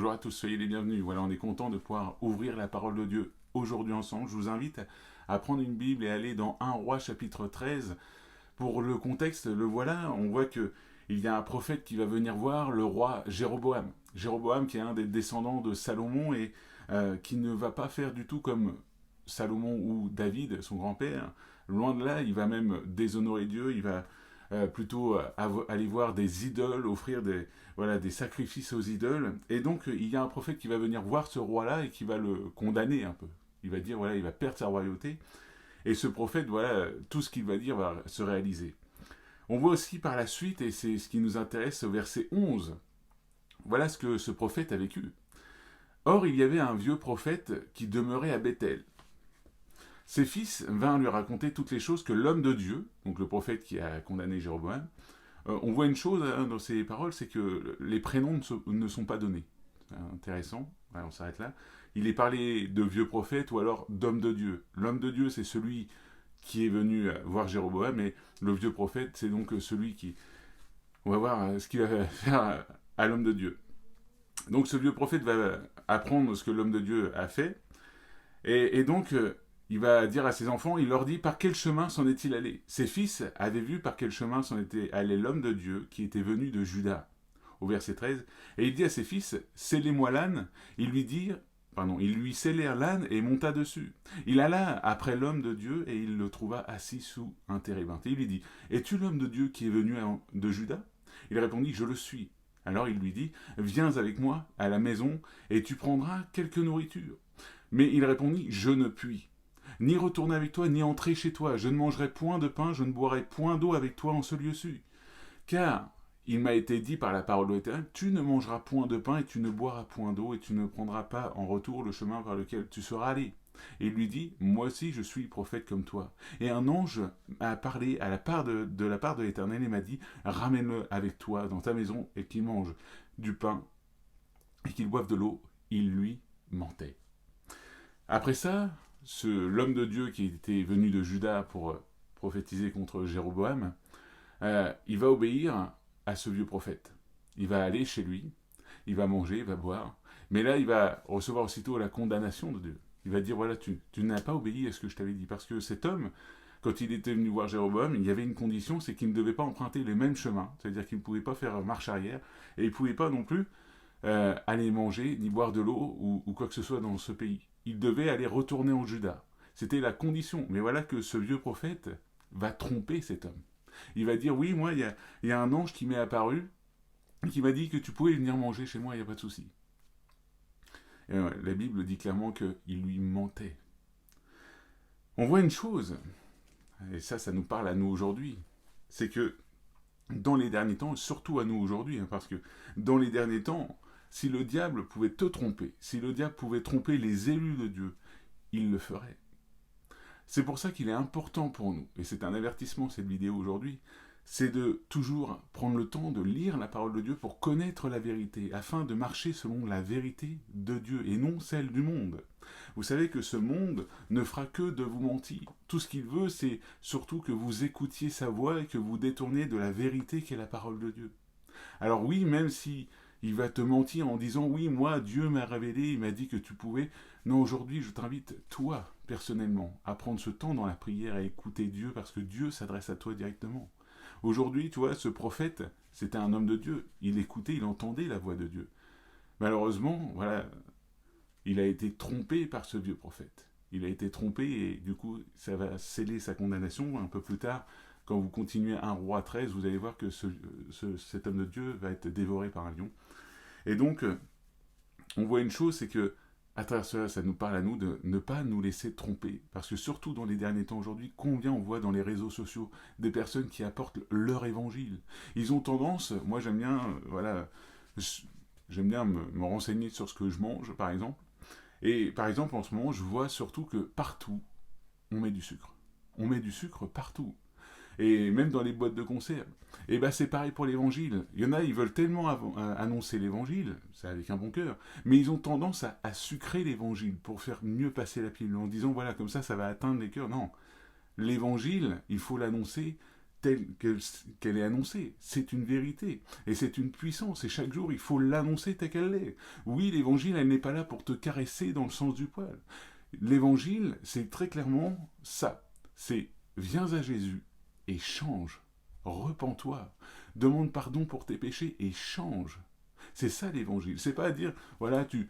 Bonjour à tous, soyez les bienvenus. Voilà, on est content de pouvoir ouvrir la parole de Dieu aujourd'hui ensemble. Je vous invite à prendre une Bible et aller dans 1 Roi chapitre 13. Pour le contexte, le voilà, on voit que il y a un prophète qui va venir voir le roi Jéroboam. Jéroboam qui est un des descendants de Salomon et qui ne va pas faire du tout comme Salomon ou David, son grand-père. Loin de là, il va même déshonorer Dieu, il va plutôt aller voir des idoles, offrir des sacrifices aux idoles. Et donc, il y a un prophète qui va venir voir ce roi-là et qui va le condamner un peu. Il va dire, voilà, il va perdre sa royauté. Et ce prophète, voilà, tout ce qu'il va dire va se réaliser. On voit aussi par la suite, et c'est ce qui nous intéresse au verset 11, voilà ce que ce prophète a vécu. Or, il y avait un vieux prophète qui demeurait à Bethel. Ses fils vinrent lui raconter toutes les choses que l'homme de Dieu, donc le prophète qui a condamné Jéroboam, on voit une chose dans ces paroles, c'est que les prénoms ne sont pas donnés. Intéressant, on s'arrête là. Il est parlé de vieux prophètes ou alors d'homme de Dieu. L'homme de Dieu, c'est celui qui est venu voir Jéroboam, et le vieux prophète, c'est donc celui qui... On va voir ce qu'il va faire à l'homme de Dieu. Donc ce vieux prophète va apprendre ce que l'homme de Dieu a fait, et donc il va dire à ses enfants, il leur dit par quel chemin s'en est-il allé. Ses fils avaient vu par quel chemin s'en était allé l'homme de Dieu qui était venu de Juda, au verset 13, et il dit à ses fils, scellez-moi l'âne, ils lui scellèrent l'âne et monta dessus. Il alla après l'homme de Dieu et il le trouva assis sous un térébinthe. Et il lui dit, es-tu l'homme de Dieu qui est venu de Juda? Il répondit, je le suis. Alors il lui dit, viens avec moi à la maison et tu prendras quelque nourriture. Mais il répondit, je ne puis ni retourner avec toi, ni entrer chez toi. Je ne mangerai point de pain, je ne boirai point d'eau avec toi en ce lieu-ci. Car il m'a été dit par la parole de l'Éternel, tu ne mangeras point de pain et tu ne boiras point d'eau et tu ne prendras pas en retour le chemin vers lequel tu seras allé. Et il lui dit, moi aussi je suis prophète comme toi. Et un ange m'a parlé de la part de l'Éternel et m'a dit, ramène-le avec toi dans ta maison et qu'il mange du pain et qu'il boive de l'eau. Il lui mentait. Après ça, l'homme de Dieu qui était venu de Juda pour prophétiser contre Jéroboam, il va obéir à ce vieux prophète. Il va aller chez lui, il va manger, il va boire, mais là il va recevoir aussitôt la condamnation de Dieu. Il va dire, voilà, tu n'as pas obéi à ce que je t'avais dit, parce que cet homme, quand il était venu voir Jéroboam, il y avait une condition, c'est qu'il ne devait pas emprunter les mêmes chemins, c'est-à-dire qu'il ne pouvait pas faire marche arrière, et il ne pouvait pas non plus aller manger, ni boire de l'eau, ou quoi que ce soit dans ce pays. Il devait aller retourner en Juda. C'était la condition. Mais voilà que ce vieux prophète va tromper cet homme. Il va dire, oui, moi, il y a un ange qui m'est apparu, qui m'a dit que tu pouvais venir manger chez moi, il n'y a pas de souci. Et la Bible dit clairement qu'il lui mentait. On voit une chose, et ça nous parle à nous aujourd'hui, c'est que dans les derniers temps, surtout à nous aujourd'hui, parce que dans les derniers temps, si le diable pouvait te tromper, si le diable pouvait tromper les élus de Dieu, il le ferait. C'est pour ça qu'il est important pour nous, et c'est un avertissement cette vidéo aujourd'hui, c'est de toujours prendre le temps de lire la parole de Dieu pour connaître la vérité, afin de marcher selon la vérité de Dieu et non celle du monde. Vous savez que ce monde ne fera que de vous mentir. Tout ce qu'il veut, c'est surtout que vous écoutiez sa voix et que vous détourniez de la vérité qu'est la parole de Dieu. Alors oui, même si il va te mentir en disant, oui, moi, Dieu m'a révélé, il m'a dit que tu pouvais. Non, aujourd'hui, je t'invite, toi, personnellement, à prendre ce temps dans la prière, à écouter Dieu, parce que Dieu s'adresse à toi directement. Aujourd'hui, tu vois, ce prophète, c'était un homme de Dieu. Il écoutait, il entendait la voix de Dieu. Malheureusement, voilà, il a été trompé par ce vieux prophète. Il a été trompé et du coup, ça va sceller sa condamnation un peu plus tard. Quand vous continuez 1 Roi 13, vous allez voir que cet homme de Dieu va être dévoré par un lion. Et donc, on voit une chose, c'est que à travers cela, ça nous parle à nous de ne pas nous laisser tromper. Parce que surtout dans les derniers temps aujourd'hui, combien on voit dans les réseaux sociaux des personnes qui apportent leur évangile. Ils ont tendance, moi j'aime bien, j'aime bien me renseigner sur ce que je mange, par exemple. Et par exemple, en ce moment, je vois surtout que partout, on met du sucre. On met du sucre partout. Et même dans les boîtes de conserve. Et ben c'est pareil pour l'évangile. Il y en a, ils veulent tellement annoncer l'évangile, c'est avec un bon cœur, mais ils ont tendance à sucrer l'évangile pour faire mieux passer la pilule, en disant voilà, comme ça va atteindre les cœurs. Non, l'évangile, il faut l'annoncer telle qu'elle est annoncée. C'est une vérité. Et c'est une puissance. Et chaque jour, il faut l'annoncer telle qu'elle est. Oui, l'évangile, elle n'est pas là pour te caresser dans le sens du poil. L'évangile, c'est très clairement ça. C'est viens à Jésus et change. Repens-toi. Demande pardon pour tes péchés et change. C'est ça l'évangile. C'est pas à dire, voilà, tu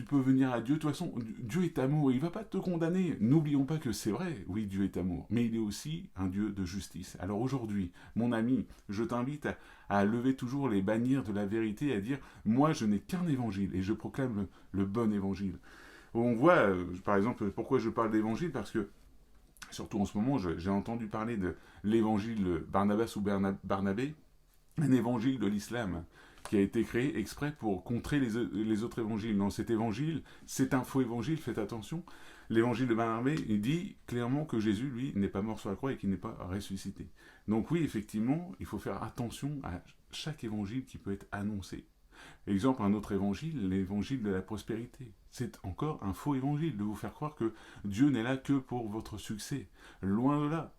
peux venir à Dieu. De toute façon, Dieu est amour. Il ne va pas te condamner. N'oublions pas que c'est vrai. Oui, Dieu est amour. Mais il est aussi un Dieu de justice. Alors aujourd'hui, mon ami, je t'invite à lever toujours les bannières de la vérité et à dire, moi, je n'ai qu'un évangile et je proclame le bon évangile. On voit, par exemple, pourquoi je parle d'évangile, parce que, surtout en ce moment, j'ai entendu parler de l'évangile Barnabas ou Barnabé, un évangile de l'islam qui a été créé exprès pour contrer les autres évangiles. Dans cet évangile, c'est un faux évangile, faites attention. L'évangile de Barnabé, il dit clairement que Jésus, lui, n'est pas mort sur la croix et qu'il n'est pas ressuscité. Donc oui, effectivement, il faut faire attention à chaque évangile qui peut être annoncé. Exemple, un autre évangile, l'évangile de la prospérité. C'est encore un faux évangile de vous faire croire que Dieu n'est là que pour votre succès. Loin de là.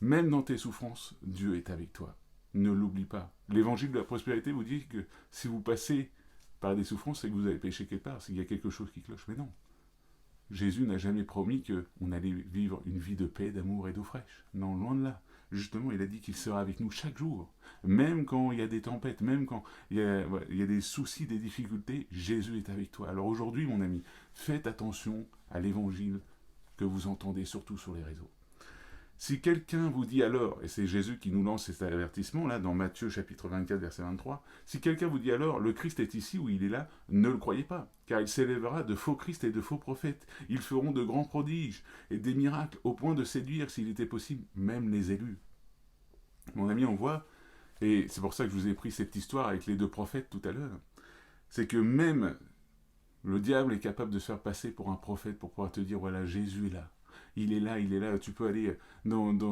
Même dans tes souffrances, Dieu est avec toi. Ne l'oublie pas. L'évangile de la prospérité vous dit que si vous passez par des souffrances, c'est que vous avez péché quelque part, c'est qu'il y a quelque chose qui cloche. Mais non. Jésus n'a jamais promis qu'on allait vivre une vie de paix, d'amour et d'eau fraîche. Non, loin de là. Justement, il a dit qu'il sera avec nous chaque jour. Même quand il y a des tempêtes, même quand il y a des soucis, des difficultés, Jésus est avec toi. Alors aujourd'hui, mon ami, faites attention à l'évangile que vous entendez, surtout sur les réseaux. Si quelqu'un vous dit alors, et c'est Jésus qui nous lance cet avertissement là dans Matthieu chapitre 24 verset 23, si quelqu'un vous dit alors le Christ est ici ou il est là, ne le croyez pas, car il s'élèvera de faux Christ et de faux prophètes. Ils feront de grands prodiges et des miracles au point de séduire, s'il était possible, même les élus. Mon ami, on voit, et c'est pour ça que je vous ai pris cette histoire avec les deux prophètes tout à l'heure, c'est que même le diable est capable de se faire passer pour un prophète pour pouvoir te dire voilà, Jésus est là. Il est là, tu peux aller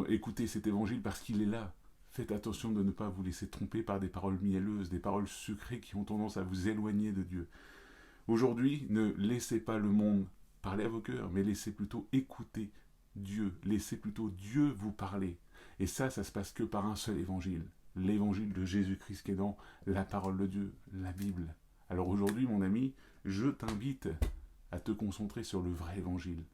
écouter cet évangile parce qu'il est là. Faites attention de ne pas vous laisser tromper par des paroles mielleuses, des paroles sucrées qui ont tendance à vous éloigner de Dieu. Aujourd'hui, ne laissez pas le monde parler à vos cœurs, mais laissez plutôt écouter Dieu. Laissez plutôt Dieu vous parler. Et ça se passe que par un seul évangile. L'évangile de Jésus-Christ qui est dans la parole de Dieu, la Bible. Alors aujourd'hui, mon ami, je t'invite à te concentrer sur le vrai évangile.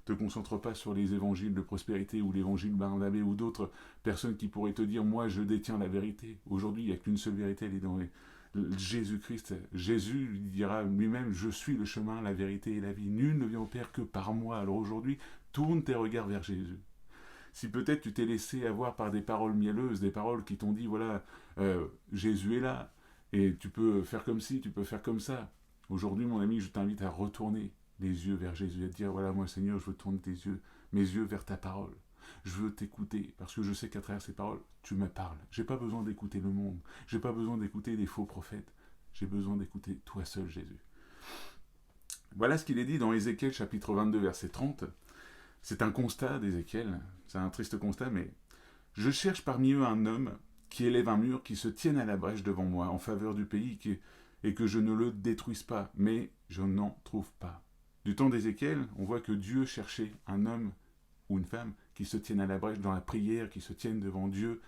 Ne te concentre pas sur les évangiles de prospérité ou l'évangile Barnabé ou d'autres personnes qui pourraient te dire moi je détiens la vérité. Aujourd'hui il n'y a qu'une seule vérité, elle est dans Jésus-Christ. Jésus lui dira lui-même je suis le chemin, la vérité et la vie. Nul ne vient au Père que par moi. Alors aujourd'hui tourne tes regards vers Jésus. Si peut-être tu t'es laissé avoir par des paroles mielleuses, des paroles qui t'ont dit voilà Jésus est là et tu peux faire comme ci, tu peux faire comme ça. Aujourd'hui mon ami je t'invite à retourner les yeux vers Jésus, à dire voilà moi Seigneur je veux tourner mes yeux vers ta parole, je veux t'écouter parce que je sais qu'à travers ces paroles tu me parles. J'ai pas besoin d'écouter le monde, j'ai pas besoin d'écouter des faux prophètes, j'ai besoin d'écouter toi seul Jésus. Voilà ce qu'il est dit dans Ézéchiel chapitre 22 verset 30. C'est un constat d'Ézéchiel, c'est un triste constat, mais je cherche parmi eux un homme qui élève un mur, qui se tienne à la brèche devant moi en faveur du pays et que je ne le détruise pas, mais je n'en trouve pas. Du temps d'Ézéchiel, on voit que Dieu cherchait un homme ou une femme qui se tienne à la brèche dans la prière, qui se tienne devant Dieu,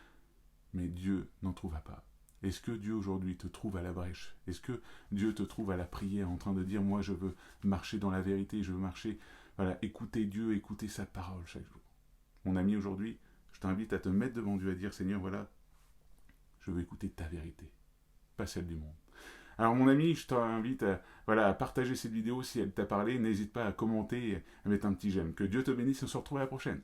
mais Dieu n'en trouva pas. Est-ce que Dieu aujourd'hui te trouve à la brèche? Est-ce que Dieu te trouve à la prière en train de dire moi je veux marcher dans la vérité, je veux marcher, voilà, écouter Dieu, écouter sa parole chaque jour. Mon ami, aujourd'hui, je t'invite à te mettre devant Dieu, à dire Seigneur, voilà, je veux écouter ta vérité, pas celle du monde. Alors mon ami, je t'invite à partager cette vidéo si elle t'a parlé. N'hésite pas à commenter et à mettre un petit j'aime. Que Dieu te bénisse, on se retrouve à la prochaine.